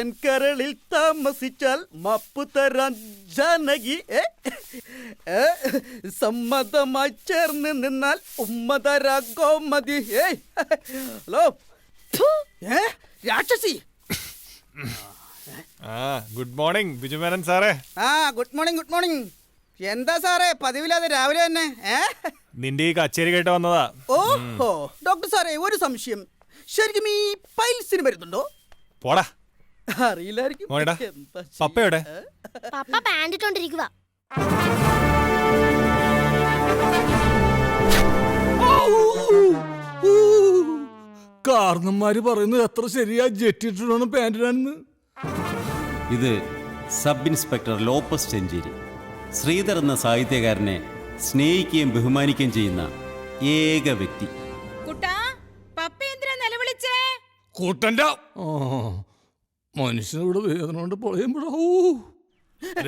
N കരളിൽ താമസിച്ചാൽ മാപ്പ് തരാൻ ജാനകി, സമ്മതമായി ചേർന്ന് നിന്നാൽ ഉമ്മ തരാ ഗോമതി. ഹലോ രാക്ഷസി. ഗുഡ് മോർണിംഗ് ബിജുമേനൻ സാറേ. Good morning good morning. എന്താ സാറേ പതിവില്ലാതെ രാവിലെ തന്നെ? നിന്റെ ഈ കച്ചേരി കേട്ട് വന്നതാ. ഓഹോ ഡോക്ടർ സാറേ, ഒരു സംശയം, ശരിക്കും ഈ പൈൽസിന് വരുന്നുണ്ടോ? പോടാ, അറിയില്ലായിരിക്കും. പപ്പയുടെ പപ്പ പാന്റ് ഇട്ടോണ്ടിരിക്കുക. കാരണന്മാര് പറയുന്നത് എത്ര ശരിയാ, ജെറ്റിട്ടാണ് പാന്റിനാണെന്ന്. ഇത് sub inspector Lopez Chencheri. Sridhar എന്ന സാഹിത്യകാരനെ സ്നേഹിക്കുകയും ബഹുമാനിക്കുകയും ചെയ്യുന്ന ഏക വ്യക്തി. കൂട്ടന്റെ മനുഷ്യനോട് വേദന കൊണ്ട് പൊളയുമ്പോഴോ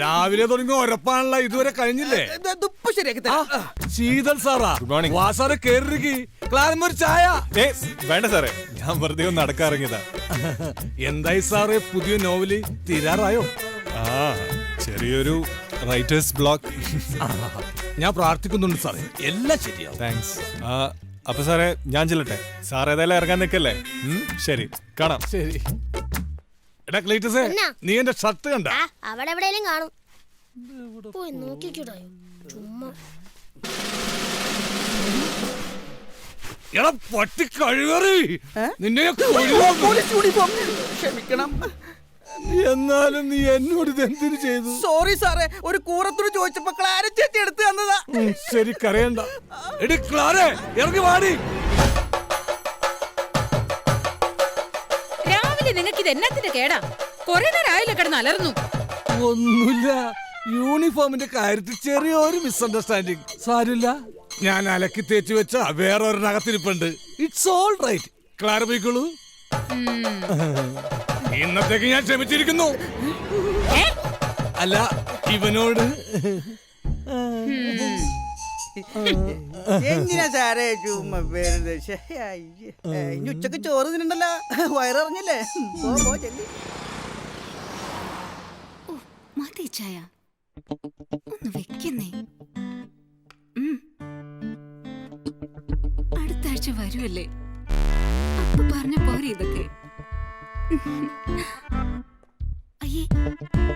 രാവിലെ തുടങ്ങി ഉറപ്പാണല്ല, ഇതുവരെ കഴിഞ്ഞില്ലേ? ശീതൽ സാറാ, വാ സാറേ കേറി ക്ലാസ് ചായ. വേണ്ട സാറേ, ഞാൻ വെറുതെ ഒന്ന് നടക്കാറിങ്ങിയതാ. എന്തായി സാറേ പുതിയ നോവല് തീരാറായോ? ചെറിയൊരു റൈറ്റേഴ്സ് ബ്ലോക്ക്. ഞാൻ പ്രാർത്ഥിക്കുന്നുണ്ട് സാറേ, എല്ലാം ശരിയാവും. താങ്ക്സ്. അപ്പൊ സാറേ ഞാൻ ചെല്ലട്ടെ, സാർ ഏതായാലും ഇറങ്ങാൻ നിൽക്കല്ലേ? ശരി, കാണാം. ശരി. എടാ ക്ലീറ്റസേ, നീ എന്റെ ഷർട്ട് കണ്ട? അവിടെ എവിടെയെങ്കിലും കാണും, പോയി നോക്കിക്കൂടാ. ചുമ്മാ എടാ പട്ടി കഴിവേറി, നിന്നെ ക്ഷമിക്കണം. എന്നാലും നീ എന്നോട് ഇതെന്തിനു ചെയ്തു? സോറി സാറേ, ഒരു കൂറത്തോട് ചോദിച്ചപ്പോ ക്ലാര ചേച്ചി എടുത്തു തന്നതാ. ശരി കരയണ്ട. എടി ക്ലാരേ, ഇറങ്ങി വാടി. രാവിലെ നിങ്ങൾക്ക് ഇത് എന്നത്തിന്റെ കേടാ? കൊറേ നേരം ആയില്ല കിടന്ന് അലർന്നു. ഒന്നുമില്ല, യൂണിഫോമിന്റെ കാര്യത്തിൽ ചെറിയൊരു മിസ്അണ്ടർസ്റ്റാൻഡിങ്. സാരില്ല, ഞാൻ അലക്കി തേച്ച് വെച്ച വേറെ ഒരെണ്ണകത്തിരിപ്പുണ്ട്. It's all right. ക്ലാര പോയിക്കോളൂ. ഇന്നത്തേക്ക് ഞാൻ ക്ഷമിച്ചിരിക്കുന്നു. അല്ല, ഇവനോട് എന്തിനാ സാറേ ചുമ്മാ വെറുതെ? ഇനി ഉച്ചക്ക് ചോറ് തിന്നണ്ടല്ലോ, വയറിറങ്ങില്ലേ? മതി ചായ, ഒന്ന് വെക്കുന്നേ. അടുത്ത ആഴ്ച വരുമല്ലേ, അപ്പൊ പറഞ്ഞ പോരെ ഇതൊക്കെ. അയ്യേ,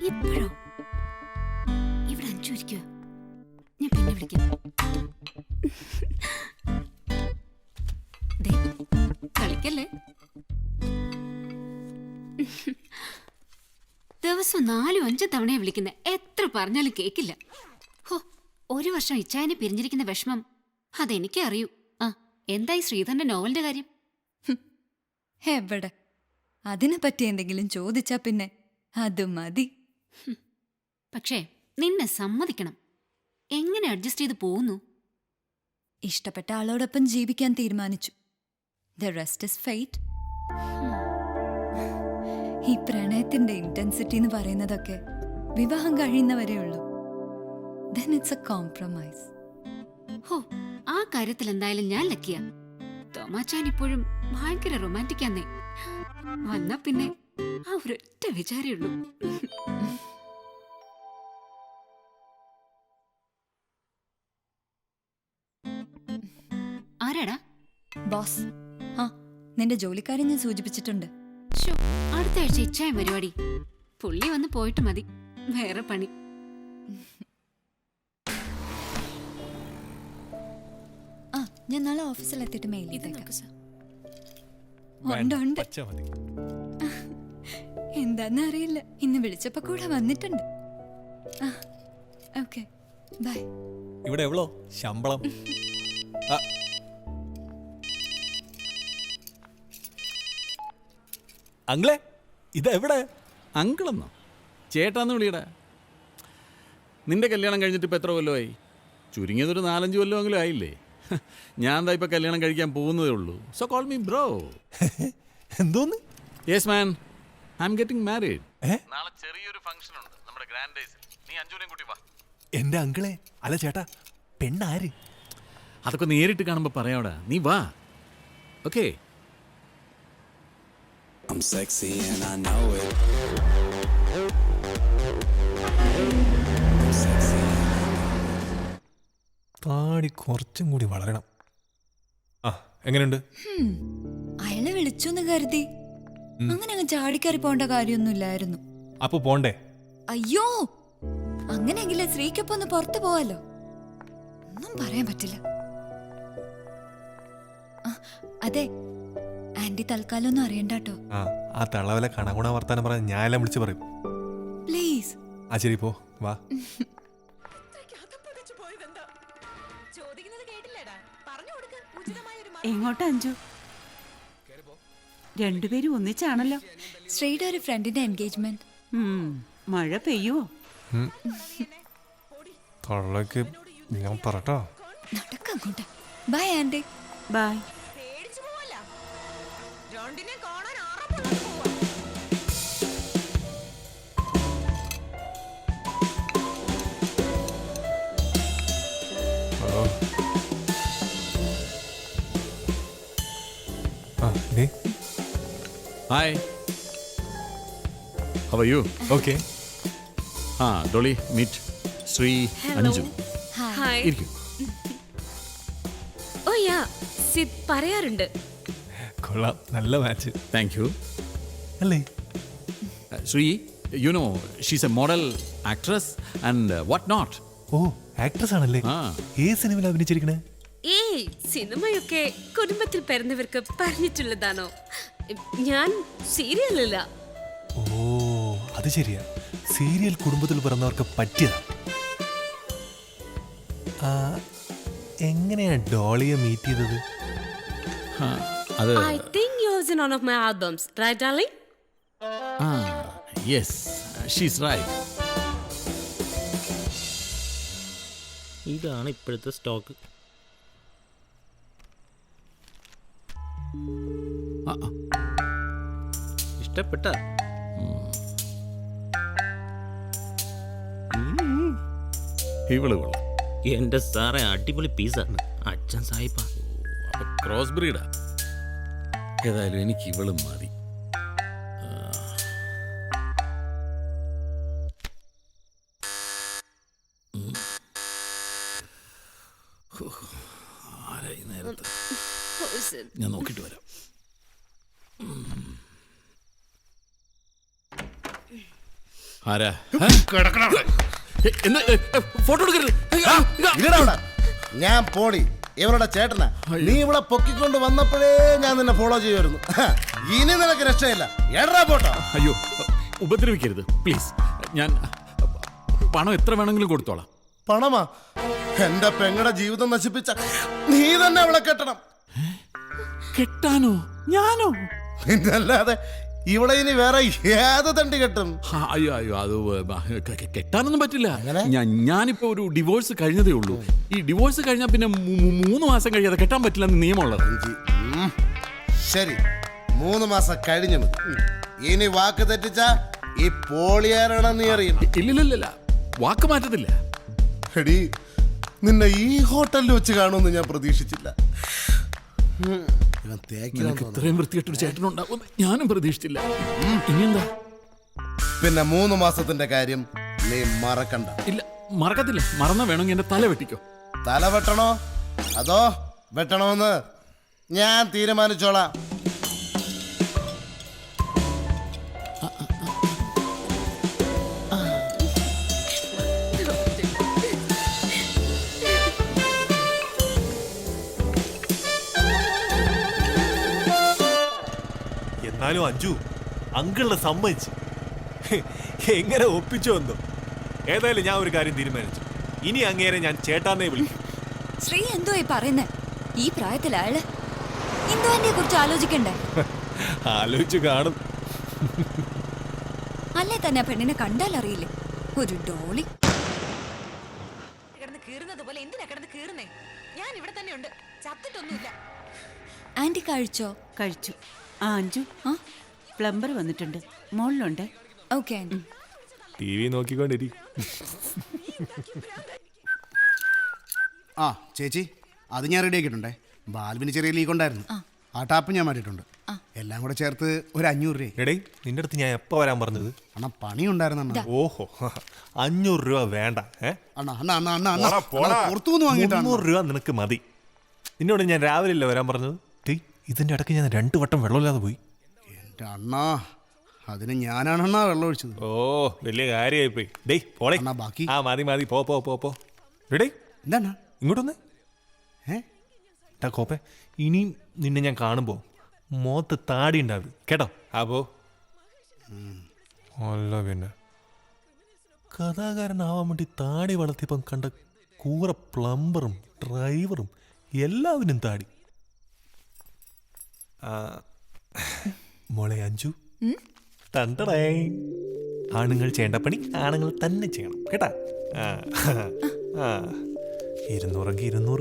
ഇപ്പോഴോ? ഇവിടെ അഞ്ചുരിക്കുക, ഞാൻ പിന്നെ വിളിക്കാം. കളിക്കല്ലേ? ദിവസം 4-5 തവണയെ വിളിക്കുന്ന, എത്ര പറഞ്ഞാലും കേക്കില്ല. ഹോ, ഒരു വർഷം ഇച്ചായനെ പിരിഞ്ഞിരിക്കുന്ന വിഷമം അതെനിക്കേ അറിയൂ. എന്തായി ശ്രീധരന്റെ നോവലിന്റെ കാര്യം? എവിടെ, അതിനെ പറ്റി എന്തെങ്കിലും ചോദിച്ചാ പിന്നെ അത് മതി. പക്ഷേ നിന്നെ സമ്മതിക്കണം, എങ്ങനെ അഡ്ജസ്റ്റ് ചെയ്ത് പോകുന്നു? ഇഷ്ടപ്പെട്ട ആളോടൊപ്പം ജീവിക്കാൻ തീരുമാനിച്ചു. The rest is fate. ഈ പ്രണയത്തിന്റെ ഇന്റൻസിറ്റി എന്ന് പറയുന്നതൊക്കെ വിവാഹം കഴിയുന്നവരേ ഉള്ളൂ. Then it's a compromise. ഹോ, ആ കാര്യത്തിൽ എന്തായാലും ഞാൻ ലക്കിയ. തോമാച്ചാൻ ഇപ്പോഴും ഭയങ്കര റൊമാൻറ്റിക്കാന്നേ. വന്നാ പിന്നെ ആ ഒരൊറ്റ വിചാരേ ഉള്ളൂ. ആരാടാ? ബോസ്. നിന്റെ ജോലിക്കാരെ ഞാൻ സൂചിപ്പിച്ചിട്ടുണ്ട്. അടുത്ത ആഴ്ച ഇച്ഛായ പരിപാടി. പുള്ളി വന്ന് പോയിട്ട് മതി വേറെ പണി. ഞാൻ നാളെ ഓഫീസിൽ എത്തിയിട്ട് മെയിൽ ചെയ്തേക്കാം. എന്താന്ന് അറിയില്ല, ഇന്ന് വിളിച്ചപ്പോ കൂടെ വന്നിട്ടുണ്ട്. Okay bye. ഇവിടെ എവളോ ശമ്പളം? അങ്കിളെ, ഇതെവിടെ? അങ്കിളെന്നോ? ചേട്ടാന്ന് വിളിയടാ. നിന്റെ കല്യാണം കഴിഞ്ഞിട്ട് ഇപ്പം എത്ര കൊല്ലമായി? ചുരുങ്ങിയതൊരു 4-5 കൊല്ലമെങ്കിലും ആയില്ലേ? ഞാൻ എന്താ ഇപ്പം കല്യാണം കഴിക്കാൻ പോകുന്നതേ ഉള്ളൂ. So call me bro. എന്തോന്ന്? Yes man, I am getting married. നാളെ ചെറിയൊരു ഫംഗ്ഷൻ ഉണ്ട് നമ്മുടെ ഗ്രാൻഡ് ഡേയ്സിൽ. നീ അഞ്ജുനെയും കൂട്ടി വാ. എന്റെ അങ്കിളെ, അല്ല ചേട്ടാ, പെണ്ണാര്? അതൊക്കെ നേരിട്ട് കാണുമ്പോൾ പറയാവടാ, നീ വാ. Okay? I'm sexy and I know it. I'm sexy. താടി കുറച്ചും കൂടി വളരണം. ആ എങ്ങനെയുണ്ട്? അയാളെ വിളിച്ചു എന്ന് കരുതി അങ്ങനെ അങ്ങ് ചാടിക്കറി പോണ്ട കാര്യമൊന്നുമില്ലായിരുന്നു. അപ്പൊ പോണ്ടേ? അയ്യോ, അങ്ങനെയെങ്കിലേ ശ്രീക്കൊപ്പം ഒന്ന് പുറത്തു പോവാലോ. ഒന്നും പറയാൻ പറ്റില്ല. അതെ, ആന്റി തൽക്കാലം ഒന്നും അറിയണ്ടാട്ടോ. ആ തള്ളവലെ കണകുണ വർത്താനം പറഞ്ഞ ഞാൻ എല്ലാം വിളിച്ചു പറയും. പ്ലീസ്. ആ ശരി പോ, വാ. എങ്ങോട്ടാ അഞ്ജു? രണ്ടുപേരും ഒന്നിച്ചാണല്ലോ. ശ്രീയുടെ ഒരു ഫ്രണ്ടിന്റെ എൻഗേജ്മെന്റ്. മഴ പെയ്യുവോ? തള്ളക്ക് ഞാൻ പറട്ടോ. നടക്കങ്ങോട്ട്. Bye aunty. ബൈ. ഹലോ. ആ ഡേ. Hi, how are you? Okay. ആ ഡോളി, മീറ്റ് ശ്രീ അഞ്ജു. ഇരിക്കൂ. ഓ യാ, സിദ് പറയാറുണ്ട്. കൊള്ളാം, നല്ല മാച്ച്. Thank you. അല്ലേ? Sree, you know she's a model, actress and what not. ഓ, ആക്ട്രസ് ആണല്ലേ? ഏത് സിനിമയിൽ അഭിനയിച്ചിരിക്കണേ? ഏയ്, സിനിമയൊക്കെ കുടുംബത്തിൽ പിറന്നവർക്ക് പറഞ്ഞിട്ടുള്ളതാണോ? ഞാൻ സീരിയലല്ല. ഓ, അത് ശരിയാ. സീരിയൽ കുടുംബത്തിൽ പിറന്നവർക്ക് പറ്റിയതാ. എങ്ങനെയാ ഡോളിയെ മീറ്റ് ചെയ്തത്? I think yours in one of my albums, right darling? Yes, she's right. ഇതാണ് ഇപ്പോഴത്തെ സ്റ്റോക്ക്. ഇഷ്ടപ്പെട്ട? എന്റെ സാറേ, അടിപൊളി പീസാണ്. അച്ഛൻ സായിപ്പാ. ക്രോസ് ബ്രീഡാ. ഏതായാലും എനിക്ക് ഇവളും മതി. ആരായി നേരത്തെ? ഞാൻ നോക്കിട്ട് വരാം. ആരാ? ഫോട്ടോ എടുക്കരുത്. ഞാൻ പോടി, ഇവരുടെ ചേട്ടനാ. നീ ഇവിടെ പൊക്കിക്കൊണ്ട് വന്നപ്പോഴേ ഞാൻ നിന്നെ ഫോളോ ചെയ്യുമായിരുന്നു. ഇനി നിനക്ക് രക്ഷയില്ല. എടാ പോട്ടോ. അയ്യോ, ഉപദ്രവിക്കരുത് പ്ലീസ്. ഞാൻ പണം എത്ര വേണമെങ്കിലും കൊടുത്തോളാം. പണമാ? എന്റെ പെങ്ങളുടെ ജീവിതം നശിപ്പിച്ച നീ തന്നെ അവളെ കെട്ടണം. കെട്ടാനോ? ഞാനോ? പിന്നല്ലാതെ ഇവിടെ ഇനി വേറെ ഏത് തണ്ടി കെട്ടും? അയ്യോ അയ്യോ, അത് കെട്ടാനൊന്നും പറ്റില്ല. ഞാനിപ്പോ ഒരു ഡിവോഴ്സ് കഴിഞ്ഞതേ ഉള്ളൂ. ഈ ഡിവോഴ്സ് കഴിഞ്ഞാൽ പിന്നെ 3 മാസം കഴിയാതെ കെട്ടാൻ പറ്റില്ലെന്ന് നിയമമുള്ളത്. ശരി, 3 മാസം കഴിഞ്ഞു. ഇനി വാക്ക് തെറ്റിച്ച ഈ പോളിയാരാണെന്ന് നീ അറിയും. ഇല്ലില്ല, വാക്ക് മാറ്റത്തില്ല. എടി, നിന്നെ ഈ ഹോട്ടലിൽ വെച്ച് കാണുമെന്ന് ഞാൻ പ്രതീക്ഷിച്ചില്ല. ഇത്രയും വൃത്തികെട്ടൊരു ചേട്ടനുണ്ടാവും ഞാനും പ്രതീക്ഷിച്ചില്ല. ഇനിയെന്താ? പിന്നെ 3 മാസത്തിന്റെ കാര്യം നീ മറക്കണ്ട. ഇല്ല, മറക്കത്തില്ല. മറന്നാ വേണമെങ്കിൽ എന്റെ തല വെട്ടിക്കോ. തല വെട്ടണോ അതോ വെട്ടണോന്ന് ഞാൻ തീരുമാനിച്ചോളാം. എന്നാലും അഞ്ജു അങ്കിളിനെ സമ്മതിച്ച് എങ്ങനെ ഒപ്പിച്ചു വന്നു? ഏതായാലും ഞാൻ ഒരു കാര്യം തീരുമാനിച്ചു. ഇനി അങ്ങേരെ ഞാൻ ചേട്ടാന്നേ വിളിക്കും. ശ്രീ എന്തോ പറയുന്നേ? ഈ പ്രായത്തിൽ അയാള് ഇന്ദുവിനെ കുറിച്ച് ആലോചിക്കണ്ടേ? ആലോചിച്ചു കാണും. അല്ലേ തന്നെ പെണ്ണിനെ കണ്ടാൽ അറിയില്ലേ? ഒരു ഡോളി. ആന്റി കഴിച്ചോ? കഴിച്ചു. ആ അഞ്ജു, പ്ലംബർ വന്നിട്ടുണ്ട്, മോളിലുണ്ട്. Okay aunty. TV നോക്കിക്കൊണ്ടിരി. ആ ചേച്ചി, അത് ഞാൻ റെഡി ആക്കിയിട്ടുണ്ടേ. ബാൽബിന് ചെറിയ ലീക്ക് ഉണ്ടായിരുന്നു. ആ ടാപ്പ് ഞാൻ മാറ്റിയിട്ടുണ്ട്. എല്ലാം കൂടെ ചേർത്ത് ഒരു 500 രൂപ. എടേ നിന്റെ അടുത്ത് ഞാൻ എപ്പോ വരാൻ പറഞ്ഞത്? അണ്ണാ പണി ഉണ്ടായിരുന്ന. ഓഹോ 500 രൂപ വേണ്ട. പുറത്തുനിന്ന് വാങ്ങിയിട്ടാണ്. 300 രൂപ നിനക്ക് മതി. നിന്നോട് ഞാൻ രാവിലെ അല്ലേ വരാൻ പറഞ്ഞത്? ഇതിന്റെ ഇടയ്ക്ക് ഞാൻ 2 വട്ടം വെള്ളമില്ലാതെ പോയി. എന്റെ അണ്ണാ, അതിന് ഞാനാണണ്ണാ വെള്ളം ഒഴിച്ചത്. ഓ വലിയ കാര്യമായി പോയി. ഡേയ് പോളെ. ബാക്കി ആ മതി പോ പോ പോ പോ. റെഡി? എന്താ ഇങ്ങോട്ടൊന്ന്. കോപ്പേ, ഇനിയും നിന്നെ ഞാൻ കാണുമ്പോ മുഖത്ത് താടി ഉണ്ടാവും കേട്ടോ. അപ്പോ അല്ല പിന്നെ കഥാകാരനാവാൻ വേണ്ടി താടി വളർത്തിയപ്പം കണ്ട കൂറ പ്ലംബറും ഡ്രൈവറും എല്ലാവരും താടി. മോളെ അഞ്ജു, തണ്ടടേ, ആണുങ്ങൾ ചെയ്യേണ്ട പണി ആണുങ്ങൾ തന്നെ ചെയ്യണം കേട്ടാ. 200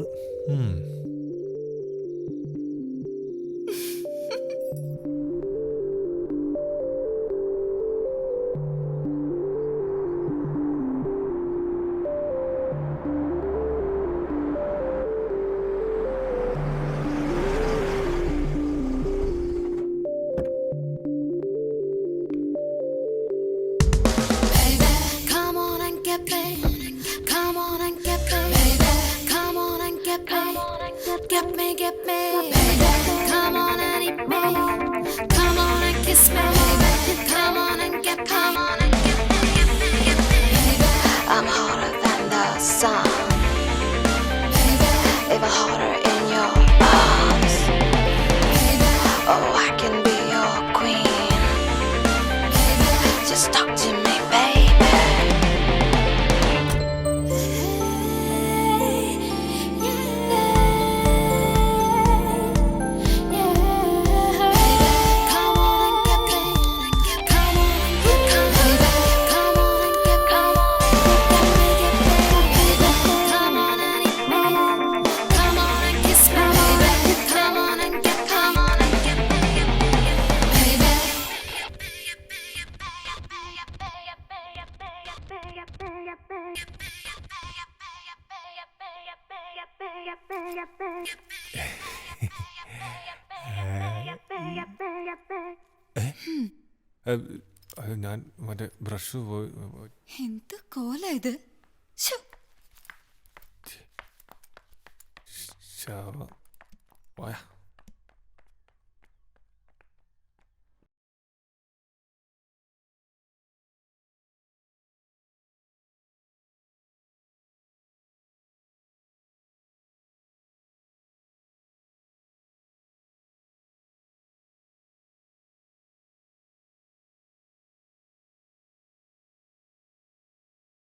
Get me, baby. Come on and eat me. Come on and kiss me, baby. Come on and get me. Come on and get me. I'm hotter than the sun. Even hotter in your arms. Oh, I can be your queen. Just talk to me, baby. ഞാൻ മറ്റേ brush പോയി. എന്ത് കോല ഇത്? പോയാ